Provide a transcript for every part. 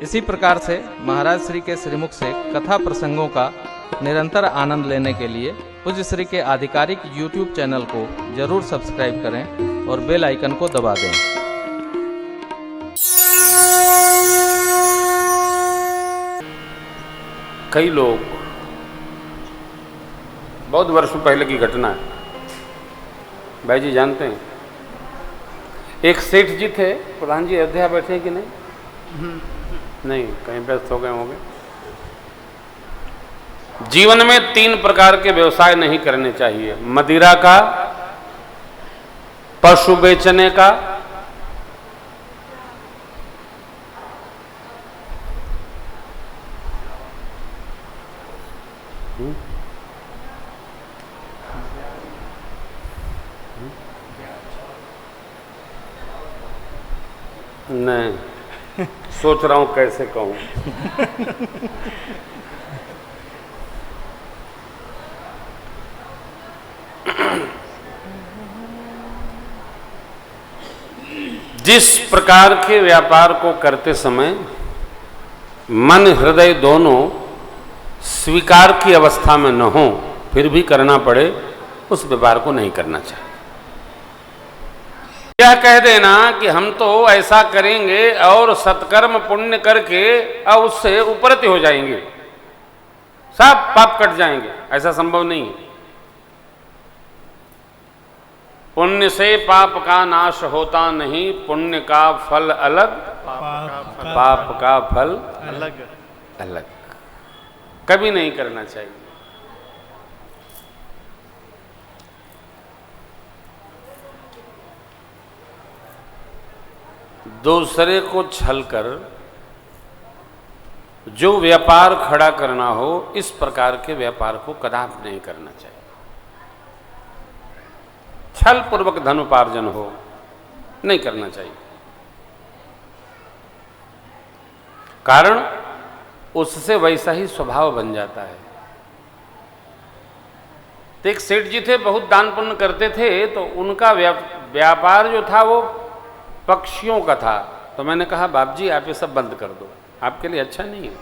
इसी प्रकार से महाराज श्री के श्रीमुख से कथा प्रसंगों का निरंतर आनंद लेने के लिए पूज्य श्री के आधिकारिक YouTube चैनल को जरूर सब्सक्राइब करें और बेल आइकन को दबा दें। कई लोग, बहुत वर्षों पहले की घटना है, भाई जी जानते हैं, एक सेठ जी थे। प्रधान जी अयोध्या बैठे हैं कि नहीं? नहीं, कहीं व्यस्त हो गए होंगे। जीवन में 3 प्रकार के व्यवसाय नहीं करने चाहिए: मदिरा का, पशु बेचने का, नहीं, सोच रहा हूं कैसे कहूं। जिस प्रकार के व्यापार को करते समय मन हृदय दोनों स्वीकार की अवस्था में न हो, फिर भी करना पड़े, उस व्यापार को नहीं करना चाहिए। यह कह देना कि हम तो ऐसा करेंगे और सत्कर्म पुण्य करके और उससे उपरत हो जाएंगे, सब पाप कट जाएंगे, ऐसा संभव नहीं है। पुण्य से पाप का नाश होता नहीं, पुण्य का फल अलग, पाप का फल अलग अलग। कभी नहीं करना चाहिए। दूसरे को छल कर जो व्यापार खड़ा करना हो, इस प्रकार के व्यापार को कदापि नहीं करना चाहिए। छल पूर्वक धन उपार्जन हो, नहीं करना चाहिए। कारण उससे वैसा ही स्वभाव बन जाता है। तो एक सेठ जी थे, बहुत दान पुण्य करते थे, तो उनका व्यापार जो था वो पक्षियों का था। तो मैंने कहा, बाप जी आप ये सब बंद कर दो, आपके लिए अच्छा नहीं है।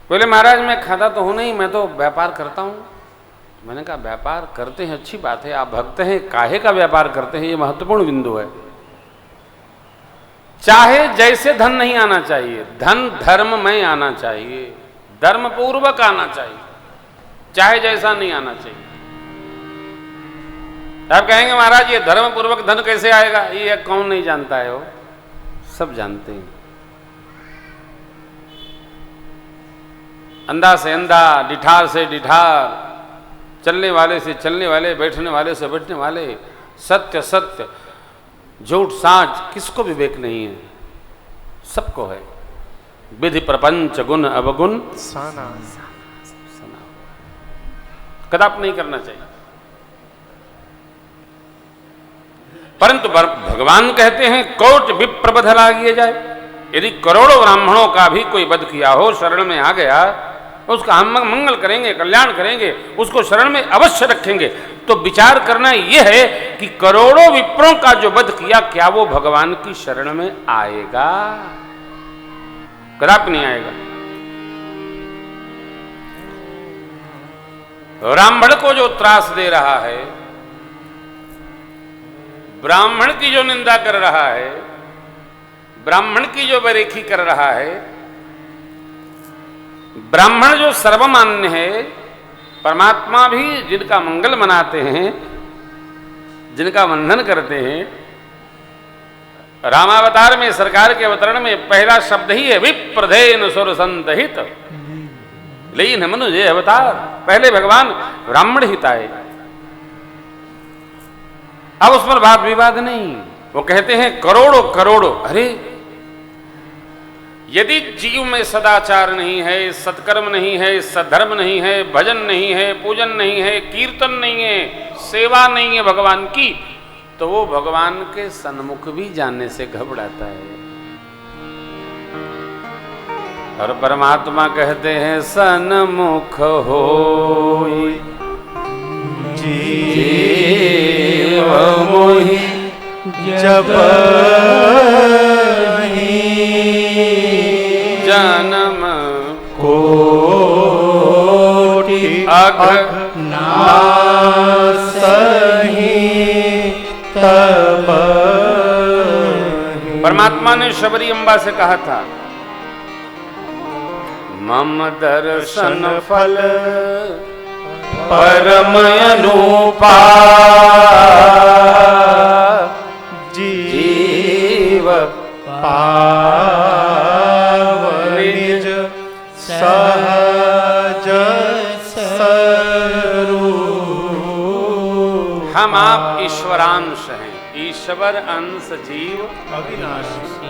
बोले महाराज मैं खाता तो हूं नहीं, मैं तो व्यापार करता हूं। मैंने कहा व्यापार करते हैं अच्छी बात है, आप भक्त हैं, काहे का व्यापार करते हैं, ये महत्वपूर्ण बिंदु है। चाहे जैसे धन नहीं आना चाहिए, धन धर्म में आना चाहिए, धर्म पूर्वक आना चाहिए, चाहे जैसा नहीं आना चाहिए। आप कहेंगे महाराज ये धर्म पूर्वक धन कैसे आएगा, ये कौन नहीं जानता है? वो सब जानते हैं। अंधा से अंधा, डिठार से डिठार, चलने वाले से चलने वाले, बैठने वाले से बैठने वाले, सत्य सत्य, झूठ साच, किसको विवेक नहीं है? सबको है। विधि प्रपंच गुण अवगुण सना, कदापि नहीं करना चाहिए। परंतु भगवान कहते हैं कोट विप्र बध लागिए जाए। यदि करोड़ों ब्राह्मणों का भी कोई वध किया हो, शरण में आ गया, उसका हम मंगल करेंगे, कल्याण करेंगे, उसको शरण में अवश्य रखेंगे। तो विचार करना यह है कि करोड़ों विप्रों का जो वध किया, क्या वो भगवान की शरण में आएगा? कदापि नहीं आएगा। ब्राह्मण को जो त्रास दे रहा है, ब्राह्मण की जो निंदा कर रहा है, ब्राह्मण की जो बरेखी कर रहा है, ब्राह्मण जो सर्वमान्य है, परमात्मा भी जिनका मंगल मनाते हैं, जिनका वंदन करते हैं। रामावतार में, सरकार के अवतरण में पहला शब्द ही है विप्रधेन सुर संतहित, लेकिन मनुष्य अवतार, पहले भगवान ब्राह्मण हिताय। अब उस पर वाद विवाद नहीं। वो कहते हैं करोड़ों करोड़ों, अरे यदि जीव में सदाचार नहीं है, सत्कर्म नहीं है, सद्धर्म नहीं है, भजन नहीं है, पूजन नहीं है, कीर्तन नहीं है, सेवा नहीं है भगवान की, तो वो भगवान के सन्मुख भी जाने से घबराता है। और परमात्मा कहते हैं सन्मुख होई जीव मोहि जब जन्म कोटि अघ नासहि तब। परमात्मा ने शबरी अम्बा से कहा था, मम दर्शन फल परम अनुपा जीव पावन निज सहज स्वरूप। हम आप ईश्वरांश हैं, ईश्वर अंश जीव अविनाशी।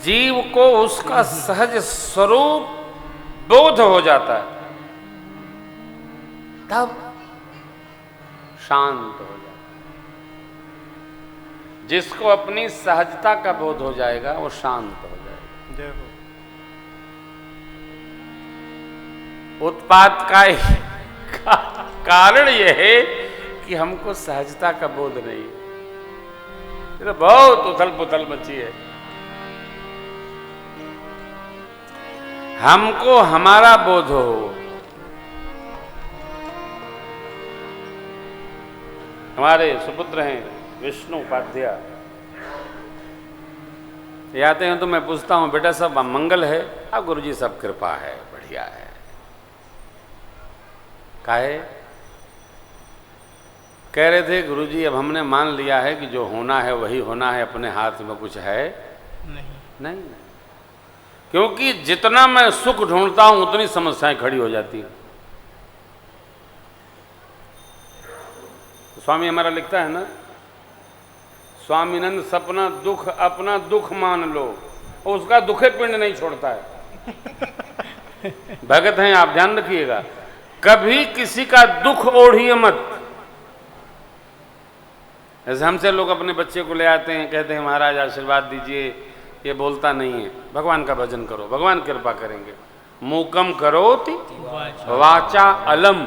जीव को उसका सहज स्वरूप बोध हो जाता है, तब शांत हो जाता है। जिसको अपनी सहजता का बोध हो जाएगा वो शांत हो जाएगा। जय हो। उत्पात का कारण यह है कि हमको सहजता का बोध नहीं है। ये तो बहुत उथल पुथल मची है। हमको हमारा बोध हो। हमारे सुपुत्र हैं विष्णु उपाध्याय, ये आते हैं तो मैं पूछता हूं, बेटा सब मंगल है? अब गुरुजी सब कृपा है, बढ़िया है। काहे? कह रहे थे गुरुजी अब हमने मान लिया है कि जो होना है वही होना है, अपने हाथ में कुछ है नहीं। क्योंकि जितना मैं सुख ढूंढता हूं उतनी समस्याएं खड़ी हो जाती हैं। स्वामी हमारा लिखता है ना, स्वामीनंद सपना दुख अपना दुख मान लो, और उसका दुखे पिंड नहीं छोड़ता है। भगत हैं आप, ध्यान रखिएगा, कभी किसी का दुख ओढ़िए मत। ऐसे हमसे लोग अपने बच्चे को ले आते हैं, कहते हैं महाराज आशीर्वाद दीजिए, ये बोलता नहीं है, भगवान का भजन करो, भगवान कृपा करेंगे। मूकम करोति वाचा अलम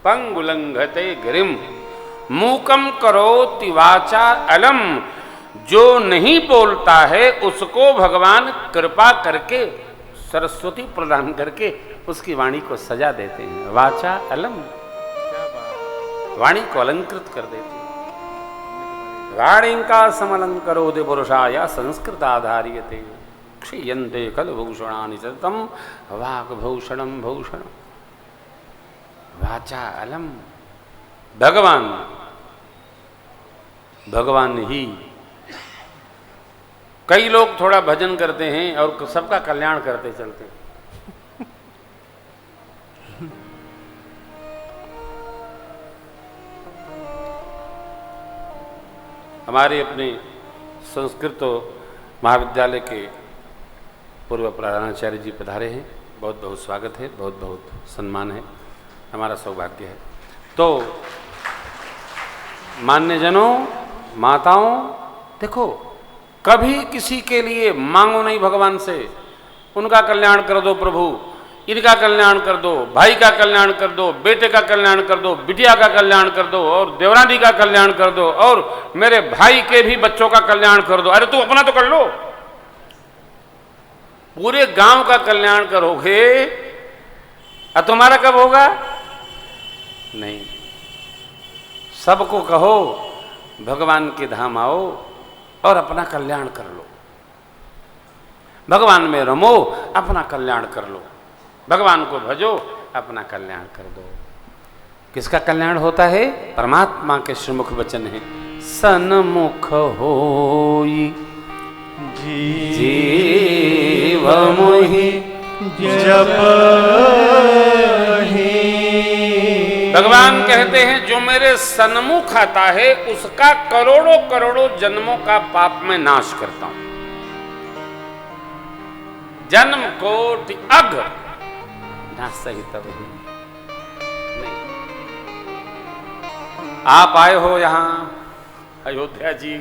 पंगुलंघते गिरिम। मूकम करोति वाचा अलम, जो नहीं बोलता है उसको भगवान कृपा करके, सरस्वती प्रदान करके उसकी वाणी को सजा देते हैं। वाचा अलम, वाणी को अलंकृत कर देते हैं। वाणी का समलंकरो दे पुरुषाया संस्कृत आधार्यते क्षीयन्ते खलु भूषणानि सततम वाक्भूषणम भूषणम। वाचा अलम, भगवान ही। कई लोग थोड़ा भजन करते हैं और सबका कल्याण करते चलते हैं। हमारे अपने संस्कृत महाविद्यालय के पूर्व प्रधानाचार्य जी पधारे हैं, बहुत बहुत स्वागत है, बहुत बहुत सम्मान है, हमारा सौभाग्य है। तो मान्यजनों, माताओं, देखो कभी किसी के लिए मांगो नहीं भगवान से, उनका कल्याण कर दो प्रभु, इनका कल्याण कर दो, भाई का कल्याण कर दो, बेटे का कल्याण कर दो, बिटिया का कल्याण कर दो, और देवरानी का कल्याण कर दो, और मेरे भाई के भी बच्चों का कल्याण कर दो। अरे तू अपना तो कर लो, पूरे गांव का कल्याण करोगे और तुम्हारा कब होगा? नहीं। सबको कहो भगवान के धाम आओ और अपना कल्याण कर लो, भगवान में रमो, अपना कल्याण कर लो, भगवान को भजो, अपना कल्याण कर दो। किसका कल्याण होता है? परमात्मा के श्रीमुख वचन है, सन्मुख होई जीव मोहि जपहि। भगवान कहते हैं जो मेरे सन्मुख आता है उसका करोड़ों करोड़ों जन्मों का पाप में नाश करता हूं। जन्म कोटि अघ ना सही तब नहीं। आप आए हो यहां अयोध्या जी,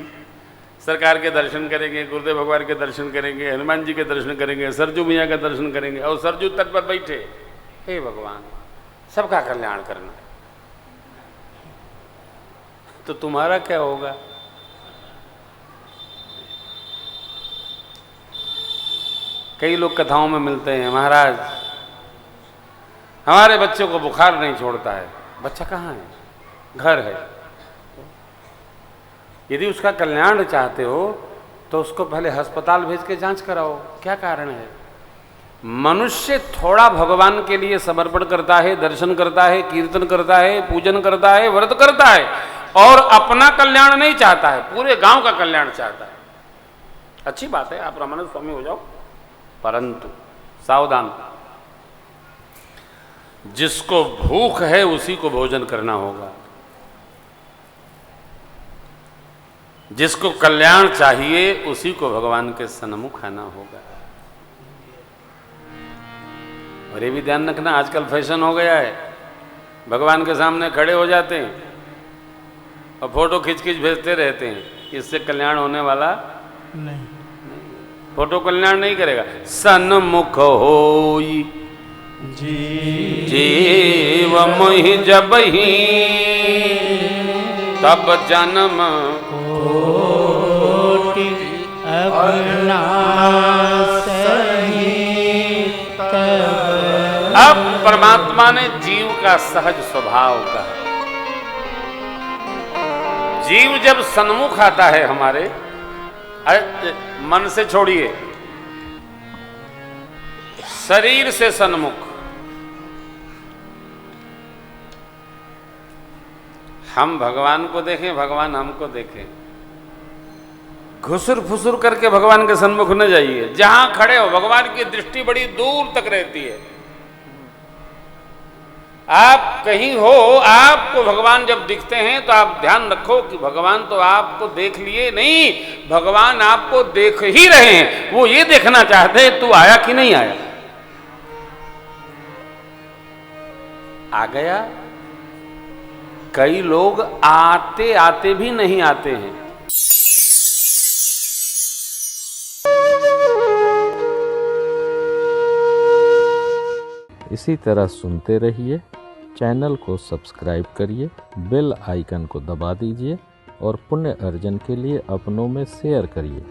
सरकार के दर्शन करेंगे, गुरुदेव भगवान के दर्शन करेंगे, हनुमान जी के दर्शन करेंगे, सरजू मैया का दर्शन करेंगे, और सरजू तट पर बैठे, हे भगवान सबका कल्याण करना, तो तुम्हारा क्या होगा? कई लोग कथाओं में मिलते हैं, महाराज हमारे बच्चों को बुखार नहीं छोड़ता है। बच्चा कहाँ है? घर है। यदि उसका कल्याण चाहते हो तो उसको पहले अस्पताल भेज के जांच कराओ, क्या कारण है। मनुष्य थोड़ा भगवान के लिए समर्पण करता है, दर्शन करता है, कीर्तन करता है, पूजन करता है, व्रत करता है, और अपना कल्याण नहीं चाहता है, पूरे गांव का कल्याण चाहता है। अच्छी बात है, आप रामानंद स्वामी हो जाओ, परंतु सावधान, जिसको भूख है उसी को भोजन करना होगा। जिसको कल्याण चाहिए उसी को भगवान के सन्मुख आना होगा। और ये भी ध्यान रखना, आजकल फैशन हो गया है, भगवान के सामने खड़े हो जाते हैं और फोटो खींच खींच भेजते रहते हैं। इससे कल्याण होने वाला नहीं। फोटो कल्याण नहीं करेगा। सन्मुख होई जीव मोहि जबहि, तब जन्म कोटि अविनाशहि तब। अब परमात्मा ने जीव का सहज स्वभाव कहा। जीव जब सन्मुख आता है हमारे, मन से छोड़िए, शरीर से सन्मुख, हम भगवान को देखें, भगवान हमको देखें। घुसुर फुसुर करके भगवान के सन्मुख न जाइए। जहां खड़े हो भगवान की दृष्टि बड़ी दूर तक रहती है। आप कहीं हो, आपको भगवान जब दिखते हैं तो आप ध्यान रखो कि भगवान तो आपको देख लिए नहीं, भगवान आपको देख ही रहे हैं। वो ये देखना चाहते हैं तू आया कि नहीं आया। आ गया। कई लोग आते आते भी नहीं आते हैं। इसी तरह सुनते रहिए, चैनल को सब्सक्राइब करिए, बेल आइकन को दबा दीजिए और पुण्य अर्जन के लिए अपनों में शेयर करिए।